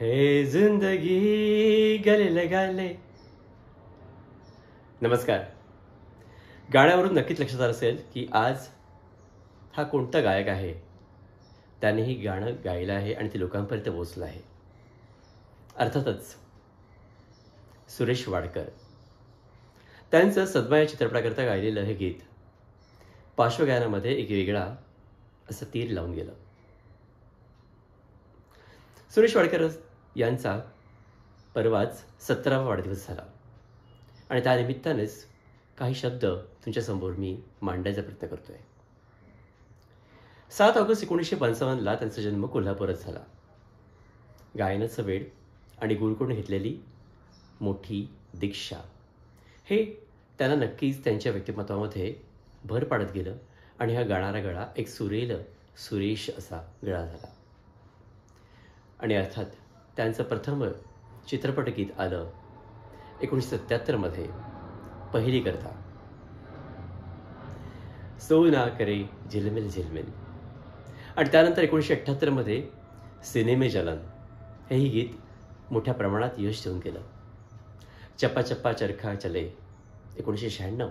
हे जिंदगी गले लगा ले. नमस्कार. गाण्यावरून नक्कीच लक्षात आलं असेल की आज हा कोणता गायक आहे. त्याने ही गाणं गायलं आहे आणि ते लोकांपर्यंत पोहोचलं आहे. अर्थातच सुरेश वाडकर. त्यांचं सद्मा या चित्रपटाकरता गायलेलं हे गीत पार्श्वगायनामध्ये एक वेगळा असं तीर लावून गेलं. सुरेश वाडकर यांचा परवाच 17वा वाढदिवस झाला आणि त्या निमित्तानेच काही शब्द तुमच्यासमोर मी मांडायचा प्रयत्न करतोय. 7 ऑगस्ट 1955ला त्यांचा जन्म कोल्हापुरात झाला. गायनाचं वेड आणि गुरुकडून घेतलेली मोठी दीक्षा हे त्यांना नक्कीच त्यांच्या व्यक्तिमत्वामध्ये भर पाडत गेलं आणि हा गाणारा गळा एक सुरेश असा गळा झाला. आणि अर्थात त्यांचं प्रथम चित्रपट गीत आलं 1977मध्ये पहिली करता, सो ना करे झिलमिल झिलमिल. आणि त्यानंतर 1978मध्ये सिनेमे जलन हेही गीत मोठ्या प्रमाणात यश देऊन गेलं. चप्पा चप्पा चरखा चले 1996,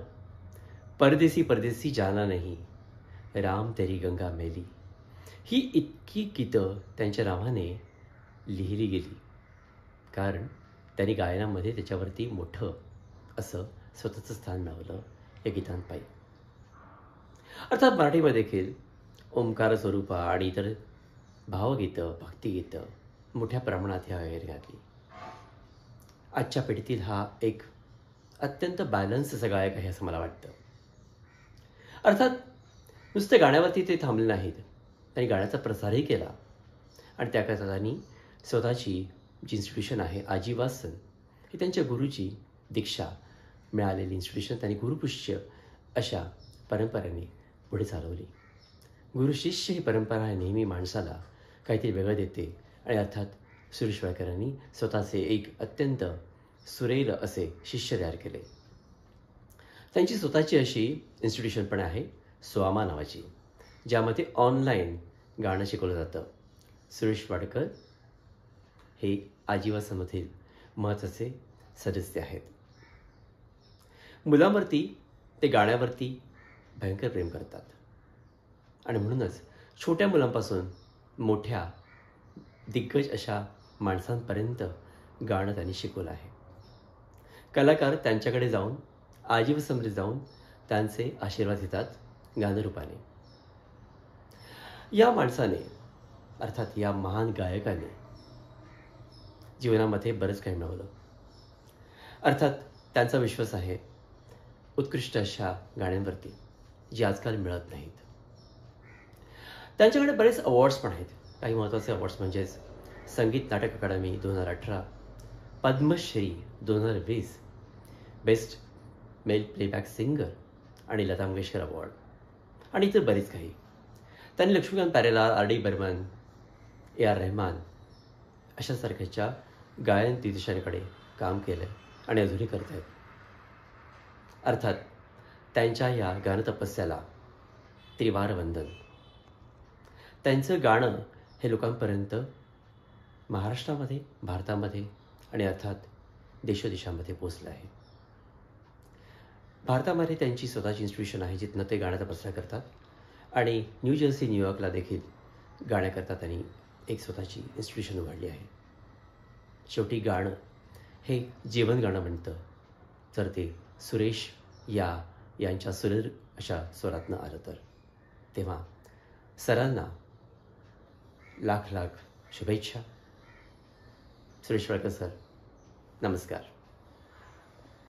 परदेसी परदेसी जाना नहीं, राम तेरी गंगा मेली ही इतकी गीतं त्यांच्या नावाने लिहिली गेली कारण त्यांनी गायनामध्ये त्याच्यावरती मोठं असं स्वतःचं स्थान मिळवलं या गीतांपायी. अर्थात मराठीमध्ये देखील ओंकार स्वरूपा आणि इतर भावगीतं, भक्तिगीतं मोठ्या प्रमाणात ह्या वगैरे घातली. आजच्या पिढीतील हा एक अत्यंत बॅलन्स असा गायक आहे असं मला वाटतं. अर्थात नुसते गाण्यावरती ते थांबले नाहीत, त्यांनी गाण्याचा प्रसारही केला आणि त्याकरता त्यांनी स्वतःची जी इन्स्टिट्यूशन आहे आजीवासन ही त्यांच्या गुरुची दीक्षा मिळालेली इन्स्टिट्यूशन त्यांनी गुरुपुष्य अशा परंपरेने पुढे चालवली. गुरुशिष्य ही परंपरा नेहमी माणसाला काहीतरी वेगळं देते आणि अर्थात सुरेश वाडकरांनी स्वतःचे एक अत्यंत सुरेल असे शिष्य तयार केले. त्यांची स्वतःची अशी इन्स्टिट्यूशन पण आहे स्वामा नावाची, ज्यामध्ये ऑनलाईन गाणं शिकवलं जातं. सुरेश वाडकर हे आजीवासामधील महत्त्वाचे सदस्य आहेत. मुलांवरती ते गाण्यावरती भयंकर प्रेम करतात आणि म्हणूनच छोट्या मुलांपासून मोठ्या दिग्गज अशा माणसांपर्यंत गाणं त्यांनी शिकवलं आहे. कलाकार त्यांच्याकडे जाऊन आजीवासामध्ये जाऊन त्यांचे आशीर्वाद घेतात गानरूपाने. या माणसाने अर्थात या महान गायकाने जीवनामध्ये बरंच काही मिळवलं. अर्थात त्यांचा विश्वास आहे उत्कृष्ट अशा गाण्यांवरती जी आजकाल मिळत नाहीत. त्यांच्याकडे बरेच अवॉर्ड्स पण आहेत. काही महत्त्वाचे अवॉर्ड्स म्हणजेच Sangeet Natak Akademi 2018, Padmashri 2020, best male playback singer आणि लता मंगेशकर अवॉर्ड आणि इतर बरेच काही. त्यांनी Laxmikant Pyarelal, R D Burman, A R Rahman अशासारख्याच्या गायन दिग्दर्शकांकडे काम केलं आणि अजूनही करत आहेत. अर्थात त्यांच्या या गानतपस्याला त्रिवार वंदन. त्यांचं गाणं हे लोकांपर्यंत महाराष्ट्रामध्ये, भारतामध्ये आणि अर्थात देशोदेशामध्ये पोचलं आहे. भारतामध्ये त्यांची स्वतःची इन्स्टिट्यूशन आहे जिथनं ते गाण्याचा प्रसार करतात आणि न्यू जर्सी, न्यूयॉर्कला देखील गाण्याकरता त्यांनी एक स्वतःची इन्स्टिट्यूशन उघडली आहे. शेवटी गाणं हे जीवन गाणं म्हणतं जर ते सुरेश यांच्या सुरेल अशा स्वरातनं आलं तर. तेव्हा सरांना लाख लाख शुभेच्छा. सुरेश वाडकर सर, नमस्कार.